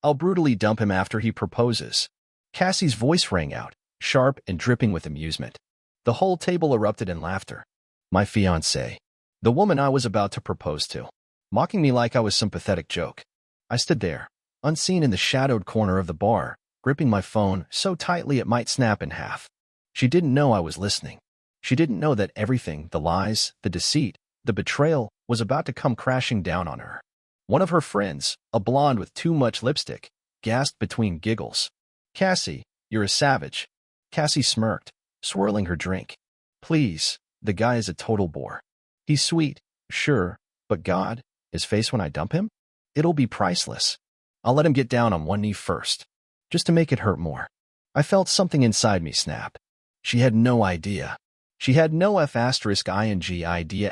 I'll brutally dump him after he proposes. Cassie's voice rang out, sharp and dripping with amusement. The whole table erupted in laughter. My fiancée, the woman I was about to propose to, mocking me like I was some pathetic joke. I stood there, unseen in the shadowed corner of the bar, gripping my phone so tightly it might snap in half. She didn't know I was listening. She didn't know that everything, the lies, the deceit, the betrayal, was about to come crashing down on her. One of her friends, a blonde with too much lipstick, gasped between giggles. Cassie, you're a savage. Cassie smirked, swirling her drink. Please, the guy is a total bore. He's sweet, sure, but God, his face when I dump him? It'll be priceless. I'll let him get down on one knee first, just to make it hurt more. I felt something inside me snap. She had no idea. She had no ing idea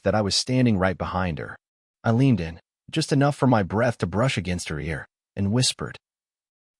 that I was standing right behind her. I leaned in, just enough for my breath to brush against her ear, and whispered,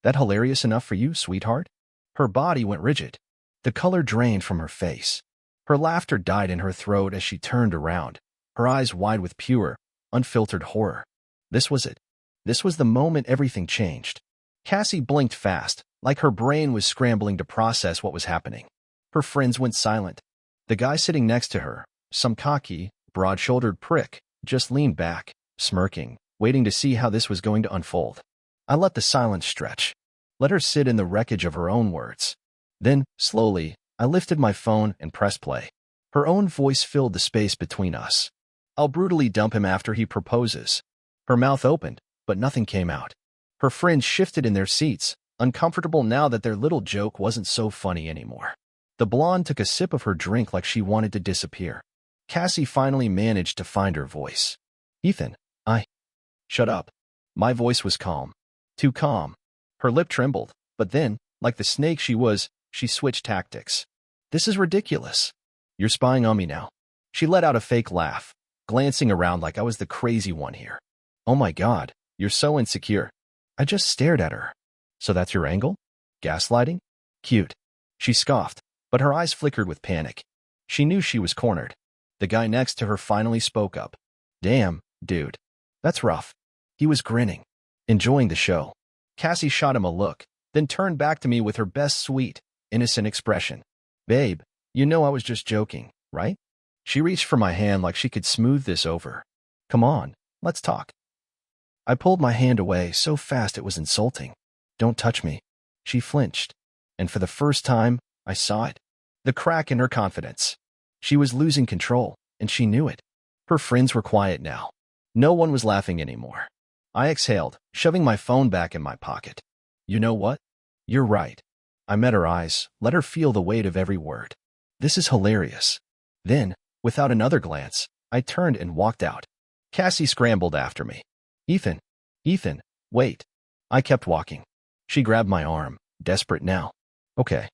"That hilarious enough for you, sweetheart?" Her body went rigid. The color drained from her face. Her laughter died in her throat as she turned around, her eyes wide with pure, unfiltered horror. This was it. This was the moment everything changed. Cassie blinked fast, like her brain was scrambling to process what was happening. Her friends went silent. The guy sitting next to her, some cocky, broad-shouldered prick, just leaned back, smirking, waiting to see how this was going to unfold. I let the silence stretch. Let her sit in the wreckage of her own words. Then, slowly, I lifted my phone and pressed play. Her own voice filled the space between us. I'll brutally dump him after he proposes. Her mouth opened, but nothing came out. Her friends shifted in their seats, uncomfortable now that their little joke wasn't so funny anymore. The blonde took a sip of her drink like she wanted to disappear. Cassie finally managed to find her voice. Ethan, Shut up. My voice was calm. Too calm. Her lip trembled, but then, like the snake she was, she switched tactics. This is ridiculous. You're spying on me now. She let out a fake laugh, glancing around like I was the crazy one here. Oh my God, you're so insecure. I just stared at her. So that's your angle? Gaslighting? Cute. She scoffed, but her eyes flickered with panic. She knew she was cornered. The guy next to her finally spoke up. Damn, dude. That's rough. He was grinning, enjoying the show. Cassie shot him a look, then turned back to me with her best sweet, innocent expression. Babe, you know I was just joking, right? She reached for my hand like she could smooth this over. Come on, let's talk. I pulled my hand away so fast it was insulting. Don't touch me. She flinched, and for the first time, I saw it. The crack in her confidence. She was losing control, and she knew it. Her friends were quiet now. No one was laughing anymore. I exhaled, shoving my phone back in my pocket. You know what? You're right. I met her eyes, let her feel the weight of every word. This is hilarious. Then, without another glance, I turned and walked out. Cassie scrambled after me. Ethan, wait. I kept walking. She grabbed my arm, desperate now. Okay.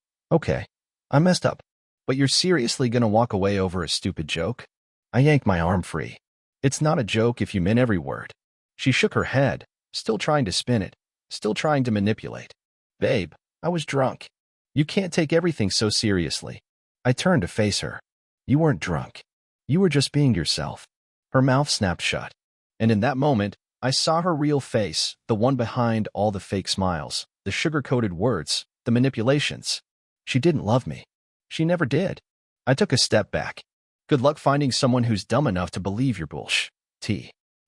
I messed up. But you're seriously gonna walk away over a stupid joke? I yanked my arm free. It's not a joke if you meant every word. She shook her head, still trying to spin it, still trying to manipulate. Babe, I was drunk. You can't take everything so seriously. I turned to face her. You weren't drunk. You were just being yourself. Her mouth snapped shut. And in that moment, I saw her real face, the one behind all the fake smiles, the sugar-coated words, the manipulations. She didn't love me. She never did. I took a step back. Good luck finding someone who's dumb enough to believe your bullshit.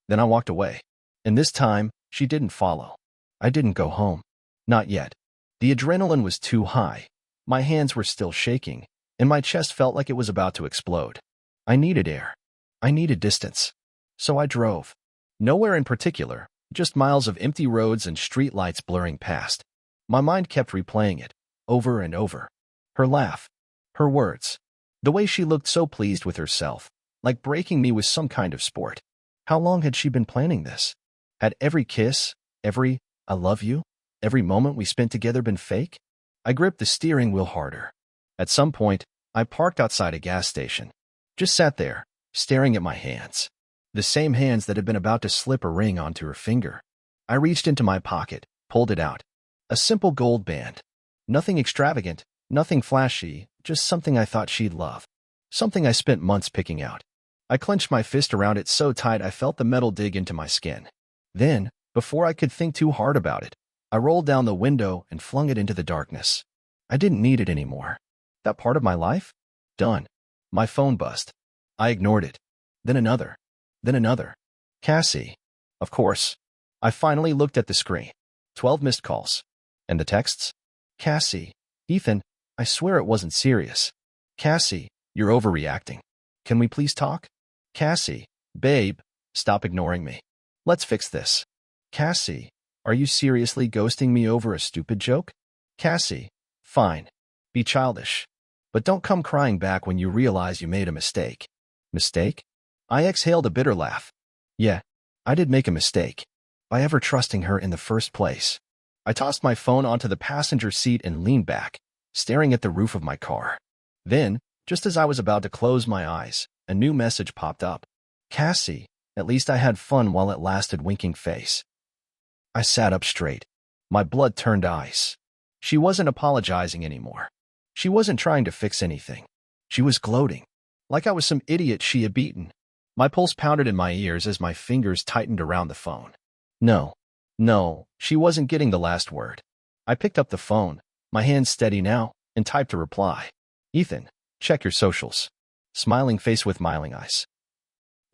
Then I walked away. And this time, she didn't follow. I didn't go home. Not yet. The adrenaline was too high. My hands were still shaking, and my chest felt like it was about to explode. I needed air. I needed distance. So I drove. Nowhere in particular, just miles of empty roads and streetlights blurring past. My mind kept replaying it, over and over. Her laugh. Her words. The way she looked so pleased with herself, like breaking me was some kind of sport. How long had she been planning this? Had every kiss, every "I love you," every moment we spent together been fake? I gripped the steering wheel harder. At some point, I parked outside a gas station. Just sat there, staring at my hands. The same hands that had been about to slip a ring onto her finger. I reached into my pocket, pulled it out. A simple gold band. Nothing extravagant, nothing flashy, just something I thought she'd love. Something I spent months picking out. I clenched my fist around it so tight I felt the metal dig into my skin. Then, Before I could think too hard about it, I rolled down the window and flung it into the darkness. I didn't need it anymore. That part of my life? Done. My phone buzzed. I ignored it. Then another. Then another. Cassie. Of course. I finally looked at the screen. 12 missed calls. And the texts? Cassie. Ethan, I swear it wasn't serious. Cassie, you're overreacting. Can we please talk? Cassie. Babe, stop ignoring me. Let's fix this. Cassie, are you seriously ghosting me over a stupid joke? Cassie. Fine. Be childish. But don't come crying back when you realize you made a mistake. Mistake? I exhaled a bitter laugh. Yeah, I did make a mistake. By ever trusting her in the first place. I tossed my phone onto the passenger seat and leaned back, staring at the roof of my car. Then, just as I was about to close my eyes, a new message popped up. Cassie, at least I had fun while it lasted, winking face. I sat up straight. My blood turned ice. She wasn't apologizing anymore. She wasn't trying to fix anything. She was gloating, like I was some idiot she had beaten. My pulse pounded in my ears as my fingers tightened around the phone. No, she wasn't getting the last word. I picked up the phone, my hand steady now, and typed a reply. Ethan, check your socials. Smiling face with smiling eyes.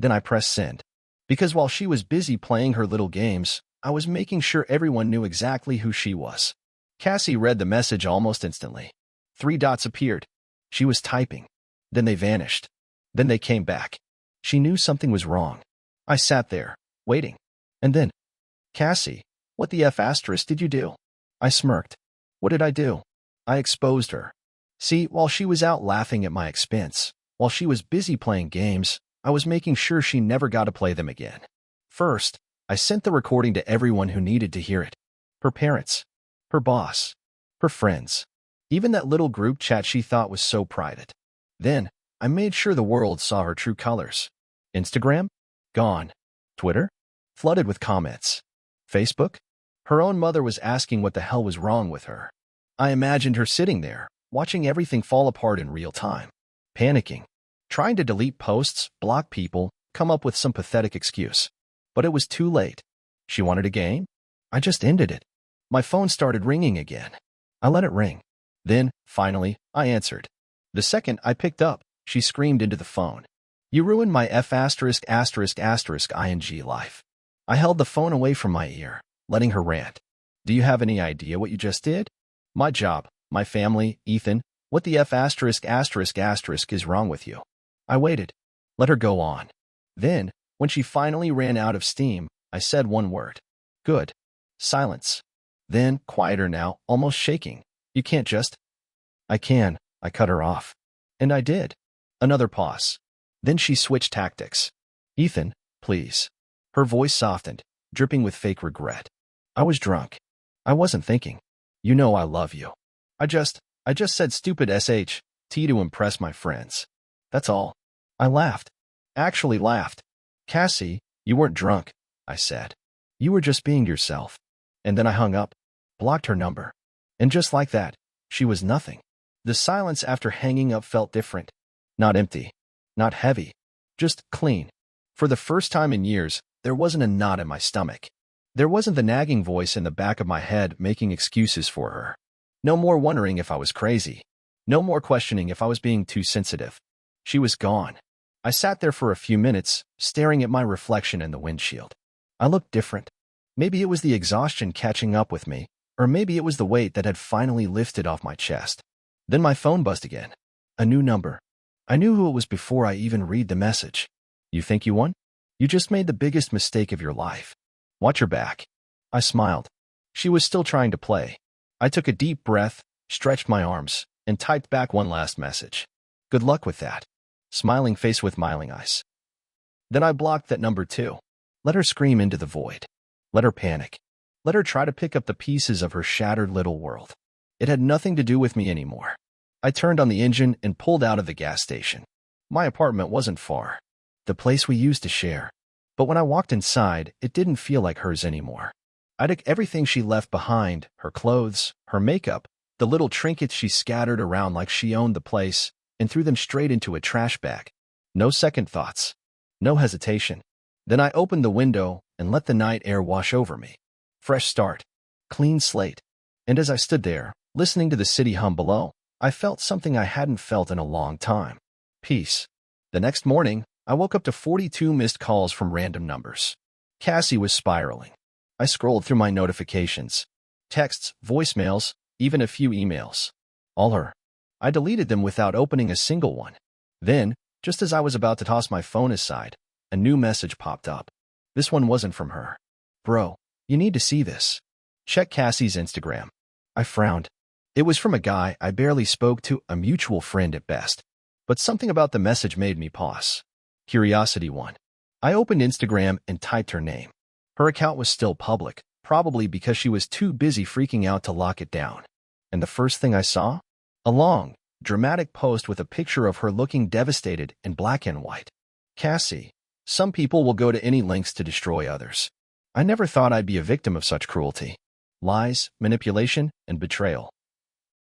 Then I pressed send. Because while she was busy playing her little games, I was making sure everyone knew exactly who she was. Cassie read the message almost instantly. 3 dots appeared. She was typing. Then they vanished. Then they came back. She knew something was wrong. I sat there, waiting. And then, Cassie, what the F asterisk did you do? I smirked. What did I do? I exposed her. See, while she was out laughing at my expense, while she was busy playing games, I was making sure she never got to play them again. First, I sent the recording to everyone who needed to hear it. Her parents, her boss, her friends, even that little group chat she thought was so private. Then, I made sure the world saw her true colors. Instagram? Gone. Twitter? Flooded with comments. Facebook? Her own mother was asking what the hell was wrong with her. I imagined her sitting there, watching everything fall apart in real time. Panicking. Trying to delete posts, block people, come up with some pathetic excuse. But it was too late. She wanted a game? I just ended it. My phone started ringing again. I let it ring. Then, finally, I answered. The second I picked up, she screamed into the phone. You ruined my F asterisk asterisk asterisk ing life. I held the phone away from my ear, letting her rant. Do you have any idea what you just did? My job, my family, Ethan, what the F asterisk asterisk asterisk is wrong with you? I waited. Let her go on. Then, when she finally ran out of steam, I said one word. Good. Silence. Then, quieter now, almost shaking. You can't just... I can. I cut her off. And I did. Another pause. Then she switched tactics. Ethan, please. Her voice softened, dripping with fake regret. I was drunk. I wasn't thinking. You know I love you. I just said stupid SHT to impress my friends. That's all. I laughed. Actually laughed. Cassie, you weren't drunk, I said. You were just being yourself. And then I hung up, blocked her number. And just like that, she was nothing. The silence after hanging up felt different. Not empty. Not heavy. Just clean. For the first time in years, there wasn't a knot in my stomach. There wasn't the nagging voice in the back of my head making excuses for her. No more wondering if I was crazy. No more questioning if I was being too sensitive. She was gone. I sat there for a few minutes, staring at my reflection in the windshield. I looked different. Maybe it was the exhaustion catching up with me, or maybe it was the weight that had finally lifted off my chest. Then my phone buzzed again. A new number. I knew who it was before I even read the message. You think you won? You just made the biggest mistake of your life. Watch your back. I smiled. She was still trying to play. I took a deep breath, stretched my arms, and typed back one last message. Good luck with that. Smiling face with smiling eyes. Then I blocked that number too. Let her scream into the void. Let her panic. Let her try to pick up the pieces of her shattered little world. It had nothing to do with me anymore. I turned on the engine and pulled out of the gas station. My apartment wasn't far. The place we used to share. But when I walked inside, it didn't feel like hers anymore. I took everything she left behind, her clothes, her makeup, the little trinkets she scattered around like she owned the place, and threw them straight into a trash bag. No second thoughts. No hesitation. Then I opened the window and let the night air wash over me. Fresh start. Clean slate. And as I stood there, listening to the city hum below, I felt something I hadn't felt in a long time. Peace. The next morning, I woke up to 42 missed calls from random numbers. Cassie was spiraling. I scrolled through my notifications. Texts, voicemails, even a few emails. All her. I deleted them without opening a single one. Then, just as I was about to toss my phone aside, a new message popped up. This one wasn't from her. Bro, you need to see this. Check Cassie's Instagram. I frowned. It was from a guy I barely spoke to, a mutual friend at best. But something about the message made me pause. Curiosity won. I opened Instagram and typed her name. Her account was still public, probably because she was too busy freaking out to lock it down. And the first thing I saw? A long, dramatic post with a picture of her looking devastated in black and white. Cassie, some people will go to any lengths to destroy others. I never thought I'd be a victim of such cruelty. Lies, manipulation, and betrayal.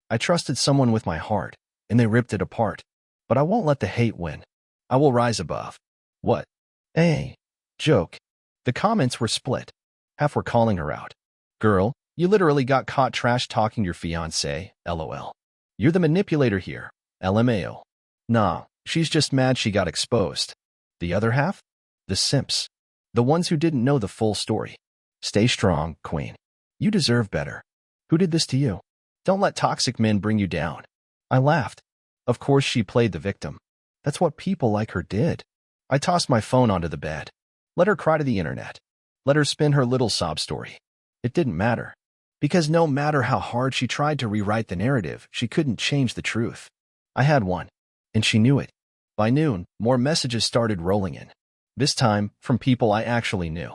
I trusted someone with my heart, and they ripped it apart. But I won't let the hate win. I will rise above. What? Hey. Joke. The comments were split. Half were calling her out. Girl, you literally got caught trash-talking your fiancé, LOL. You're the manipulator here, LMAO. Nah, she's just mad she got exposed. The other half? The simps. The ones who didn't know the full story. Stay strong, queen. You deserve better. Who did this to you? Don't let toxic men bring you down. I laughed. Of course she played the victim. That's what people like her did. I tossed my phone onto the bed. Let her cry to the internet. Let her spin her little sob story. It didn't matter. Because no matter how hard she tried to rewrite the narrative, she couldn't change the truth. I had one, and she knew it. By noon, more messages started rolling in. This time, from people I actually knew.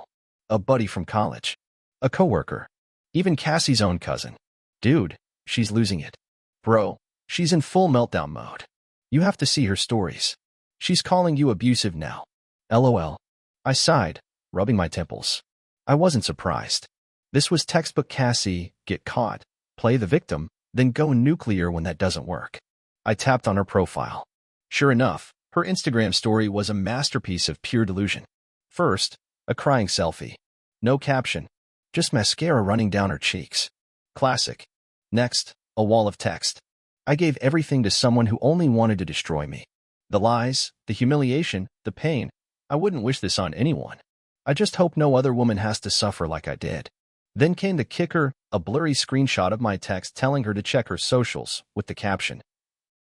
A buddy from college. A coworker. Even Cassie's own cousin. Dude, she's losing it. Bro, she's in full meltdown mode. You have to see her stories. She's calling you abusive now. LOL. I sighed, rubbing my temples. I wasn't surprised. This was textbook Cassie, get caught, play the victim, then go nuclear when that doesn't work. I tapped on her profile. Sure enough, her Instagram story was a masterpiece of pure delusion. First, a crying selfie. No caption. Just mascara running down her cheeks. Classic. Next, a wall of text. I gave everything to someone who only wanted to destroy me. The lies, the humiliation, the pain. I wouldn't wish this on anyone. I just hope no other woman has to suffer like I did. Then came the kicker, a blurry screenshot of my text telling her to check her socials, with the caption.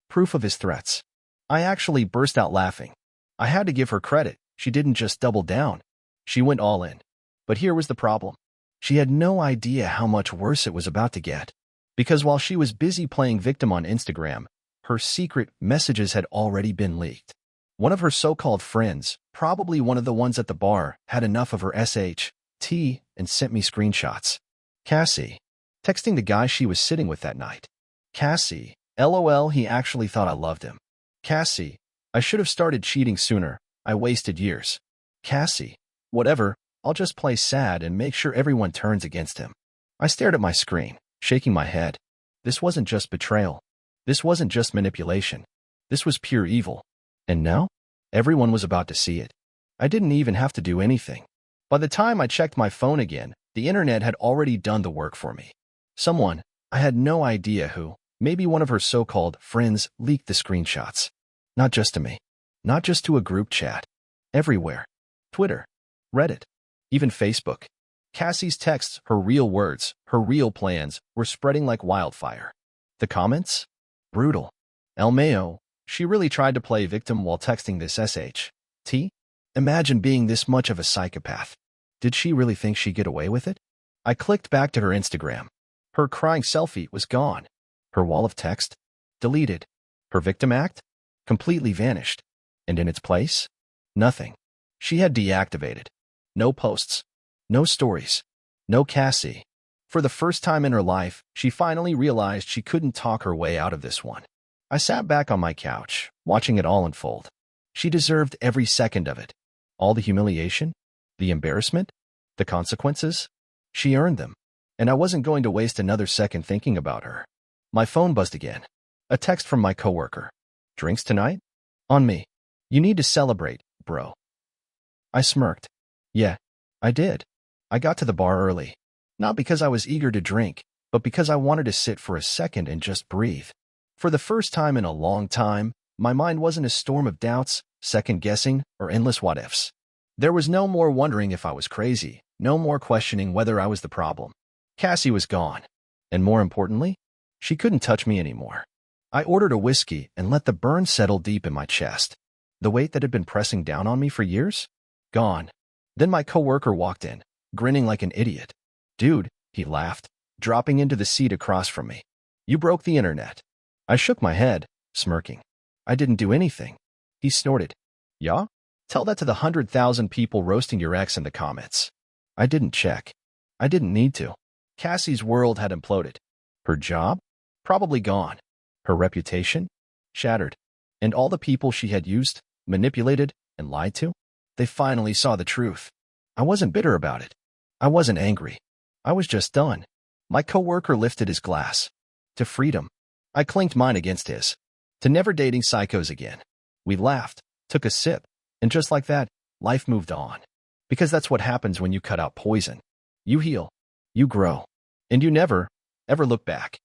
Proof of his threats. I actually burst out laughing. I had to give her credit. She didn't just double down. She went all in. But here was the problem. She had no idea how much worse it was about to get. Because while she was busy playing victim on Instagram, her secret messages had already been leaked. One of her so-called friends, probably one of the ones at the bar, had enough of her SHT and sent me screenshots. Cassie, texting the guy she was sitting with that night. Cassie, LOL, he actually thought I loved him. Cassie, I should have started cheating sooner. I wasted years. Cassie, whatever, I'll just play sad and make sure everyone turns against him. I stared at my screen, shaking my head. This wasn't just betrayal. This wasn't just manipulation. This was pure evil. And now, everyone was about to see it. I didn't even have to do anything. By the time I checked my phone again, the internet had already done the work for me. Someone, I had no idea who, maybe one of her so-called friends, leaked the screenshots. Not just to me. Not just to a group chat. Everywhere. Twitter. Reddit. Even Facebook. Cassie's texts, her real words, her real plans, were spreading like wildfire. The comments? Brutal. LMAO, she really tried to play victim while texting this SHT? Imagine being this much of a psychopath. Did she really think she'd get away with it? I clicked back to her Instagram. Her crying selfie was gone. Her wall of text? Deleted. Her victim act? Completely vanished. And in its place? Nothing. She had deactivated. No posts. No stories. No Cassie. For the first time in her life, she finally realized she couldn't talk her way out of this one. I sat back on my couch, watching it all unfold. She deserved every second of it. All the humiliation, the embarrassment, the consequences. She earned them. And I wasn't going to waste another second thinking about her. My phone buzzed again. A text from my coworker. Drinks tonight? On me. You need to celebrate, bro. I smirked. Yeah, I did. I got to the bar early. Not because I was eager to drink, but because I wanted to sit for a second and just breathe. For the first time in a long time, my mind wasn't a storm of doubts, second-guessing, or endless what-ifs. There was no more wondering if I was crazy, no more questioning whether I was the problem. Cassie was gone. And more importantly, she couldn't touch me anymore. I ordered a whiskey and let the burn settle deep in my chest. The weight that had been pressing down on me for years? Gone. Then my coworker walked in, grinning like an idiot. Dude, he laughed, dropping into the seat across from me. You broke the internet. I shook my head, smirking. I didn't do anything. He snorted. Yeah? Tell that to the 100,000 people roasting your ex in the comments. I didn't check. I didn't need to. Cassie's world had imploded. Her job? Probably gone. Her reputation? Shattered. And all the people she had used, manipulated, and lied to? They finally saw the truth. I wasn't bitter about it. I wasn't angry. I was just done. My coworker lifted his glass. To freedom. I clinked mine against his. To never dating psychos again. We laughed, took a sip, and just like that, life moved on. Because that's what happens when you cut out poison. You heal. You grow. And you never, ever look back.